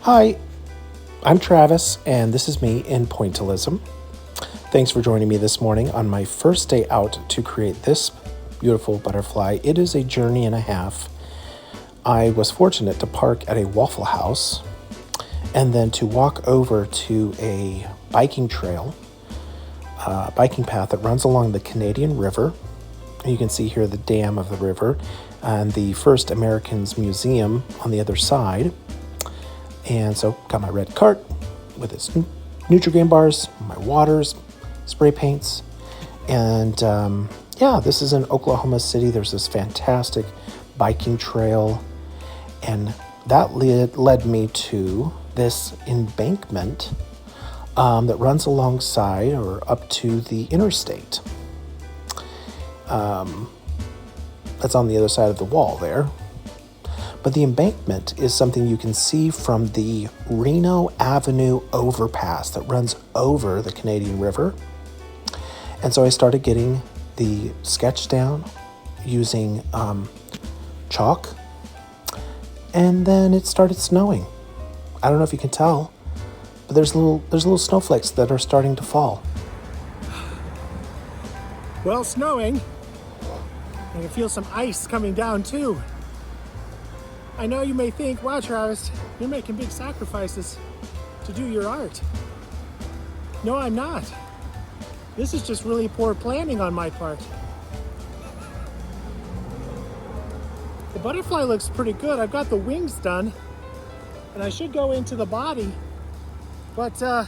Hi, I'm Travis, and this is me in Pointillism. Thanks for joining me this morning on my first day out to create this beautiful butterfly. It is a journey and a half. I was fortunate to park at a Waffle House and then to walk over to a biking trail, biking path that runs along the Canadian River. You can see here the dam of the river and the First Americans Museum on the other side. And so got my red cart with its Nutrigrain bars, my waters, spray paints. And this is in Oklahoma City. There's this fantastic biking trail. And that led me to this embankment that runs alongside or up to the interstate. That's on the other side of the wall there. But the embankment is something you can see from the Reno Avenue overpass that runs over the Canadian River. And so I started getting the sketch down using chalk. And then it started snowing. I don't know if you can tell, but there's little snowflakes that are starting to fall. Well, snowing. I can feel some ice coming down too. I know you may think, wow, Travis, you're making big sacrifices to do your art. No, I'm not. This is just really poor planning on my part. The butterfly looks pretty good. I've got the wings done, and I should go into the body, but let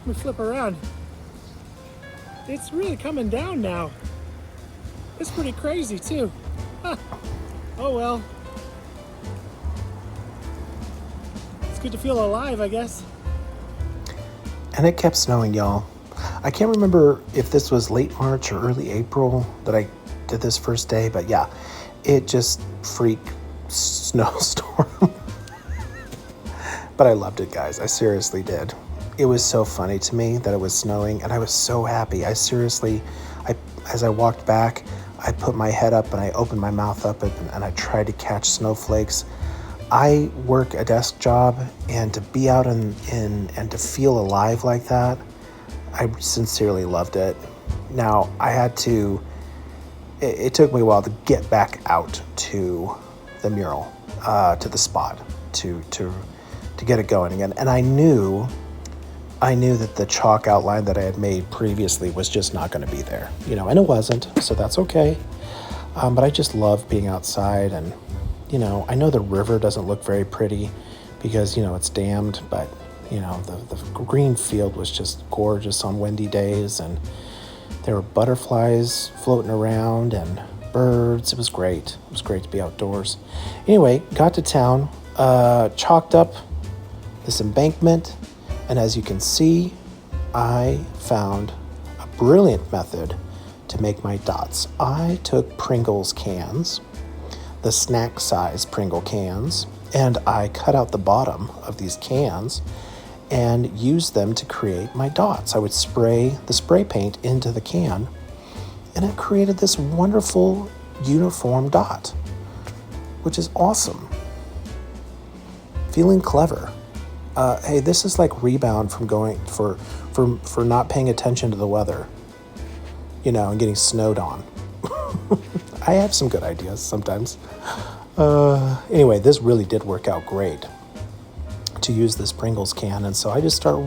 me flip around. It's really coming down now. It's pretty crazy too. Huh. Oh well. Good to feel alive, I guess. And it kept snowing, y'all. I can't remember if this was late March or early April that I did this first day, but yeah, it just freaked snowstorm. But I loved it, guys. I seriously did. It was so funny to me that it was snowing, and I was so happy. As I walked back, I put my head up and I opened my mouth up and I tried to catch snowflakes. I work a desk job, and to be out and to feel alive like that, I sincerely loved it. Now, it took me a while to get back out to the mural, to the spot, to get it going again. And I knew that the chalk outline that I had made previously was just not going to be there, and it wasn't, so that's okay. But I just love being outside, and I know the river doesn't look very pretty because, it's dammed, but, the green field was just gorgeous on windy days, and there were butterflies floating around and birds. It was great. It was great to be outdoors. Anyway, got to town, chalked up this embankment, and as you can see, I found a brilliant method to make my dots. I took Pringles cans, the snack size Pringle cans, and I cut out the bottom of these cans and used them to create my dots. I would spray the spray paint into the can, and it created this wonderful uniform dot, which is awesome. Feeling clever. Hey, this is like rebound from going for not paying attention to the weather, and getting snowed on. I have some good ideas sometimes. Anyway, this really did work out great to use this Pringles can. And so I just started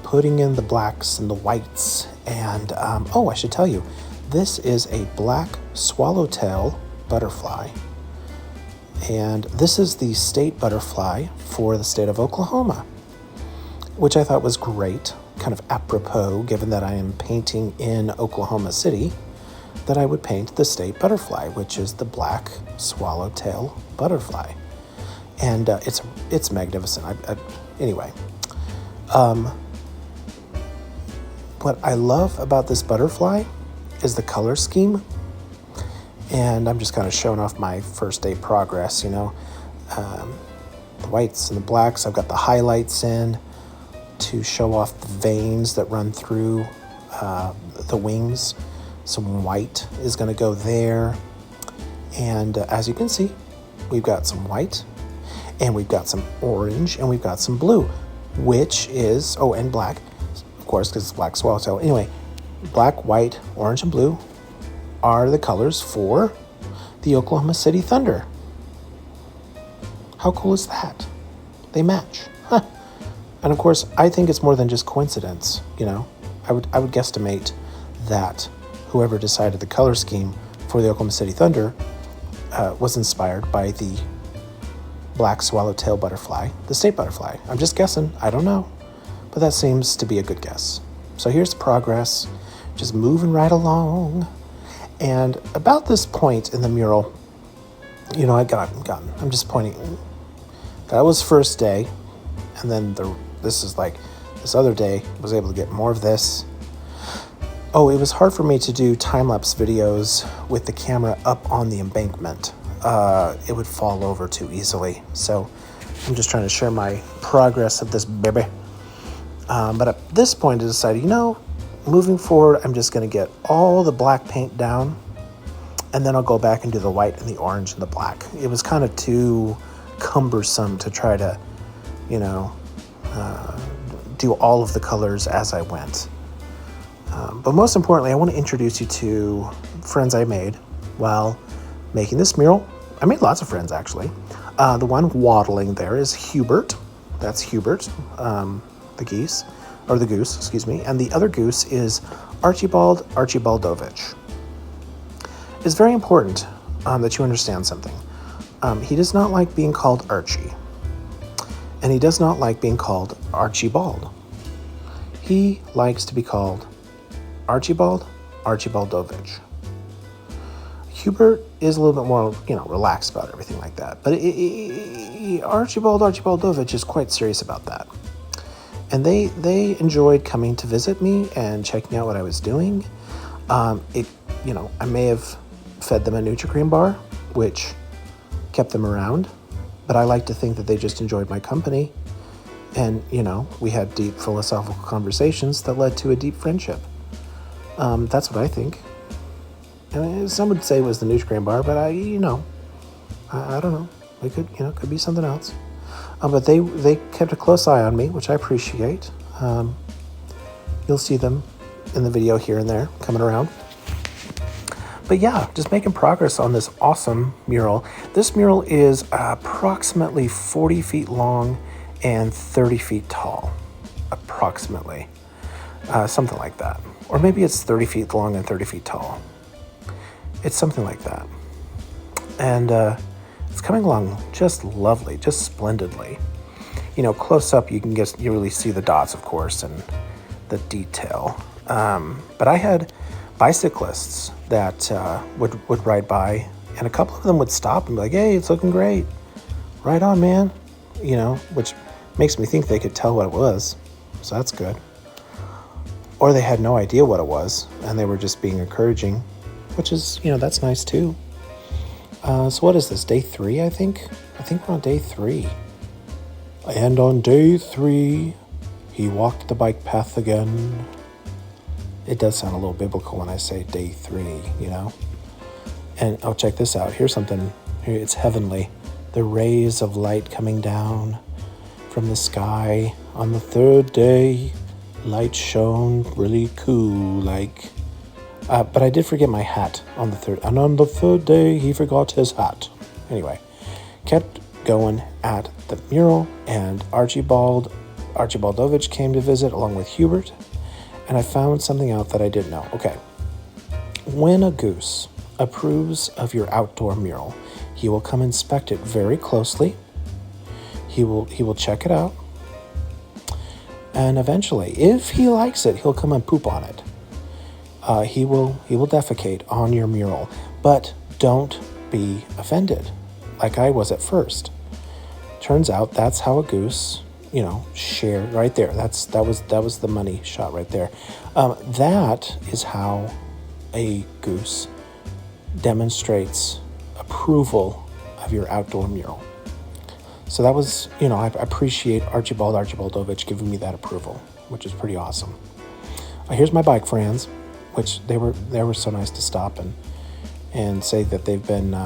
putting in the blacks and the whites. And, I should tell you, this is a black swallowtail butterfly. And this is the state butterfly for the state of Oklahoma, which I thought was great, kind of apropos, given that I am painting in Oklahoma City, that I would paint the state butterfly, which is the black swallowtail butterfly. And it's magnificent. Anyway, what I love about this butterfly is the color scheme. And I'm just kind of showing off my first day progress, the whites and the blacks. I've got the highlights in to show off the veins that run through the wings. Some white is going to go there. And as you can see, we've got some white. and we've got some orange, and we've got some blue, which is, oh, and black, of course, because it's black swallowtail. Anyway, black, white, orange, and blue are the colors for the Oklahoma City Thunder. How cool is that? They match. Huh. And of course, I think it's more than just coincidence, you know. I would guesstimate that whoever decided the color scheme for the Oklahoma City Thunder was inspired by the black swallowtail butterfly, the state butterfly. I'm just guessing. I don't know. But that seems to be a good guess. So here's the progress, just moving right along. And about this point in the mural, you know, I'm just pointing. That was first day. And then this other day, I was able to get more of this. Oh, it was hard for me to do time-lapse videos with the camera up on the embankment. It would fall over too easily. So I'm just trying to share my progress of this baby. But at this point, I decided, you know, moving forward, I'm just going to get all the black paint down, and then I'll go back and do the white and the orange and the black. It was kind of too cumbersome to try to, you know, do all of the colors as I went. But most importantly, I want to introduce you to friends I made while making this mural. I made lots of friends, actually. The one waddling there is Hubert. That's Hubert, the goose, excuse me. And the other goose is Archibald Archibaldovich. It's very important that you understand something. He does not like being called Archie. And he does not like being called Archibald. He likes to be called Archibald Archibaldovich. Hubert is a little bit more, you know, relaxed about everything like that. But Archibald Archibaldovich is quite serious about that. And they enjoyed coming to visit me and checking out what I was doing. You know, I may have fed them a Nutri-Cream bar, which kept them around. But I like to think that they just enjoyed my company. And, you know, we had deep philosophical conversations that led to a deep friendship. That's what I think. And some would say it was the Nutri-Grain bar, but I don't know. It could be something else. But they kept a close eye on me, which I appreciate. You'll see them in the video here and there coming around. But yeah, just making progress on this awesome mural. This mural is approximately 40 feet long and 30 feet tall. Approximately. Something like that. Or maybe it's 30 feet long and 30 feet tall. It's something like that. And it's coming along just lovely, just splendidly. You know, close up you really see the dots, of course, and the detail. But I had bicyclists that would ride by, and a couple of them would stop and be like, "Hey, it's looking great. Right on, man." You know, which makes me think they could tell what it was. So that's good. Or they had no idea what it was, and they were just being encouraging, which is, you know, that's nice too. So what is this, day 3, I think? I think we're on day 3. And on day 3, he walked the bike path again. It does sound a little biblical when I say day 3, you know? And oh, check this out. Here's something, it's heavenly. The rays of light coming down from the sky. On the 3rd day, light shone really cool, like... but I did forget my hat on the 3rd. And on the 3rd day, he forgot his hat. Anyway, kept going at the mural, and Archibaldovich came to visit along with Hubert, and I found something out that I didn't know. Okay, when a goose approves of your outdoor mural, he will come inspect it very closely. He will check it out, and eventually, if he likes it, he'll come and poop on it. He will defecate on your mural, but don't be offended, like I was at first. Turns out that's how a goose, you know, shared right there. That was the money shot right there. That is how a goose demonstrates approval of your outdoor mural. So that was, you know, I appreciate Archibaldovich giving me that approval, which is pretty awesome. Here's my bike friends, which they were so nice to stop and say that they've been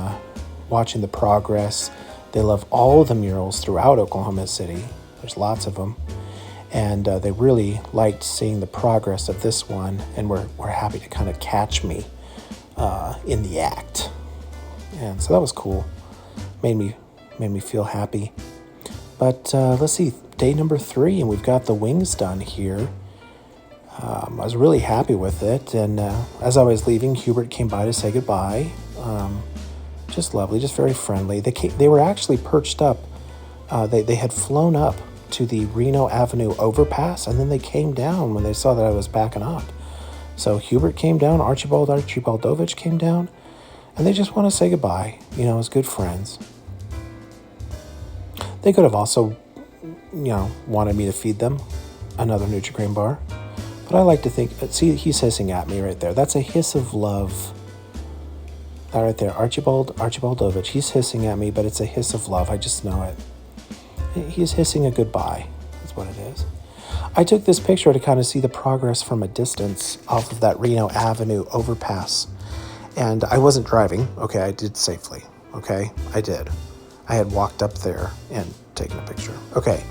watching the progress They love all the murals throughout Oklahoma City. There's lots of them. And they really liked seeing the progress of this one, and were happy to kind of catch me in the act. And so that was cool. Made me feel happy. But let's see, day number 3, and we've got the wings done here. I was really happy with it, and as I was leaving, Hubert came by to say goodbye. Just lovely, just very friendly. They were actually perched up. They had flown up to the Reno Avenue overpass, and then they came down when they saw that I was backing up. So Hubert came down, Archibaldovich came down, and they just want to say goodbye, as good friends. They could have also, wanted me to feed them another Nutri-Grain bar, but I like to think, see, he's hissing at me right there. That's a hiss of love. That right there, Archibaldovich, he's hissing at me, but it's a hiss of love. I just know it. He's hissing a goodbye. That's what it is. I took this picture to kind of see the progress from a distance off of that Reno Avenue overpass. And I wasn't driving. Okay, I did safely. Okay, I did. I had walked up there and taken a picture. Okay,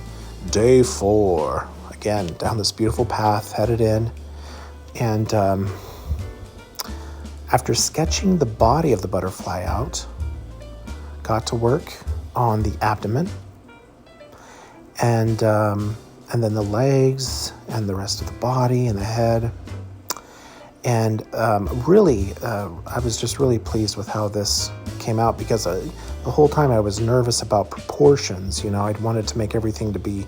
day 4. Again, down this beautiful path, headed in. And after sketching the body of the butterfly out, got to work on the abdomen. And then the legs and the rest of the body and the head. And really, I was just really pleased with how this came out, because the whole time I was nervous about proportions. I'd wanted to make everything to be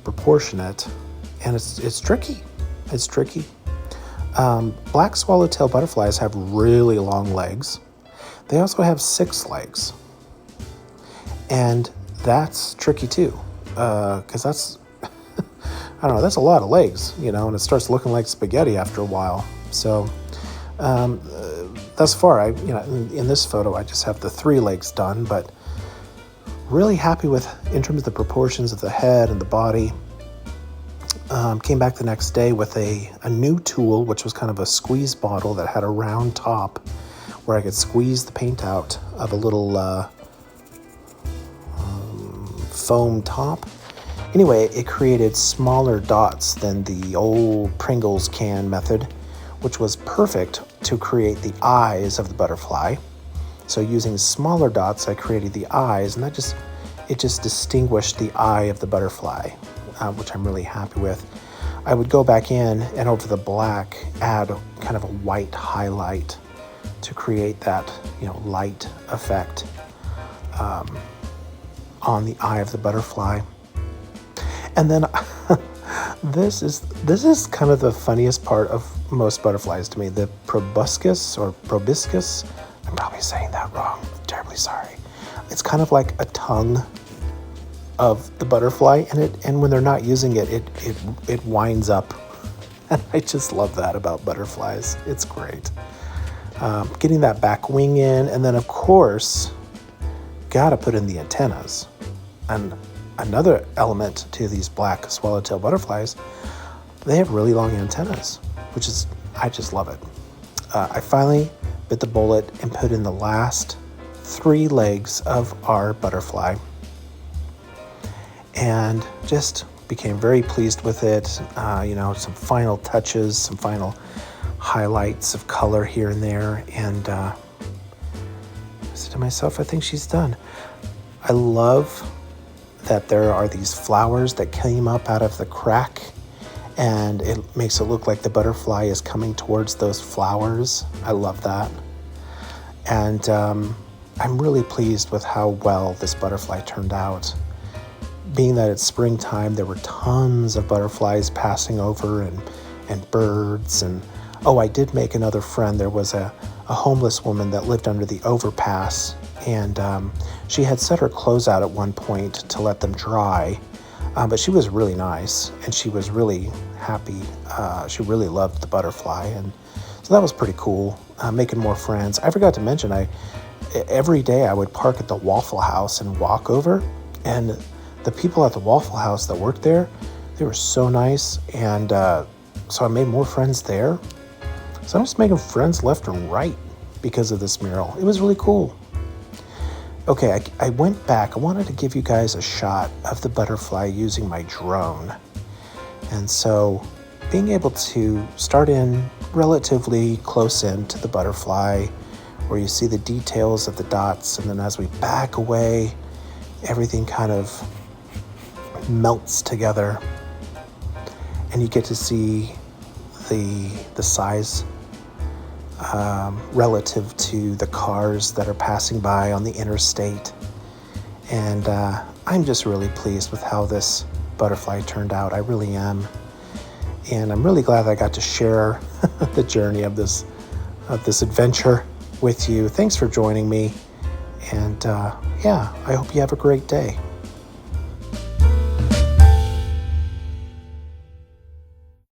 proportionate, and it's tricky. It's tricky. Black swallowtail butterflies have really long legs. They also have 6 legs. And that's tricky too, because that's, I don't know, that's a lot of legs, and it starts looking like spaghetti after a while. So thus far, in this photo, I just have the 3 legs done, but really happy with, in terms of the proportions of the head and the body. Came back the next day with a new tool, which was kind of a squeeze bottle that had a round top where I could squeeze the paint out of a little foam top. Anyway, it created smaller dots than the old Pringles can method, which was perfect to create the eyes of the butterfly. So using smaller dots, I created the eyes, and it just distinguished the eye of the butterfly, which I'm really happy with. I would go back in and over the black add kind of a white highlight to create that, light effect on the eye of the butterfly. And then this is kind of the funniest part of most butterflies to me, the proboscis or proboscis. I'm probably saying that wrong. I'm terribly sorry. It's kind of like a tongue of the butterfly, and when they're not using it, it winds up. And I just love that about butterflies. It's great. Getting that back wing in, and then of course, gotta put in the antennas. And another element to these black swallowtail butterflies, they have really long antennas, which is, I just love it. I finally bit the bullet and put in the last 3 legs of our butterfly, and just became very pleased with it. Some final touches, some final highlights of color here and there, and I said to myself, I think she's done. I love that there are these flowers that came up out of the crack, and it makes it look like the butterfly is coming towards those flowers. I love that. And I'm really pleased with how well this butterfly turned out. Being that it's springtime, there were tons of butterflies passing over, and birds, and I did make another friend. There was a homeless woman that lived under the overpass, and she had set her clothes out at one point to let them dry, but she was really nice, and she was really happy. She really loved the butterfly, and so that was pretty cool, making more friends. I forgot to mention, every day I would park at the Waffle House and walk over, and the people at the Waffle House that worked there, they were so nice, and so I made more friends there. So I'm just making friends left and right because of this mural. It was really cool. Okay, I went back. I wanted to give you guys a shot of the butterfly using my drone. And so being able to start in relatively close in to the butterfly, where you see the details of the dots, and then as we back away, everything kind of melts together, and you get to see the size relative to the cars that are passing by on the interstate. And I'm just really pleased with how this butterfly turned out. I really am. And I'm really glad that I got to share the journey of this adventure with you. Thanks for joining me. And I hope you have a great day.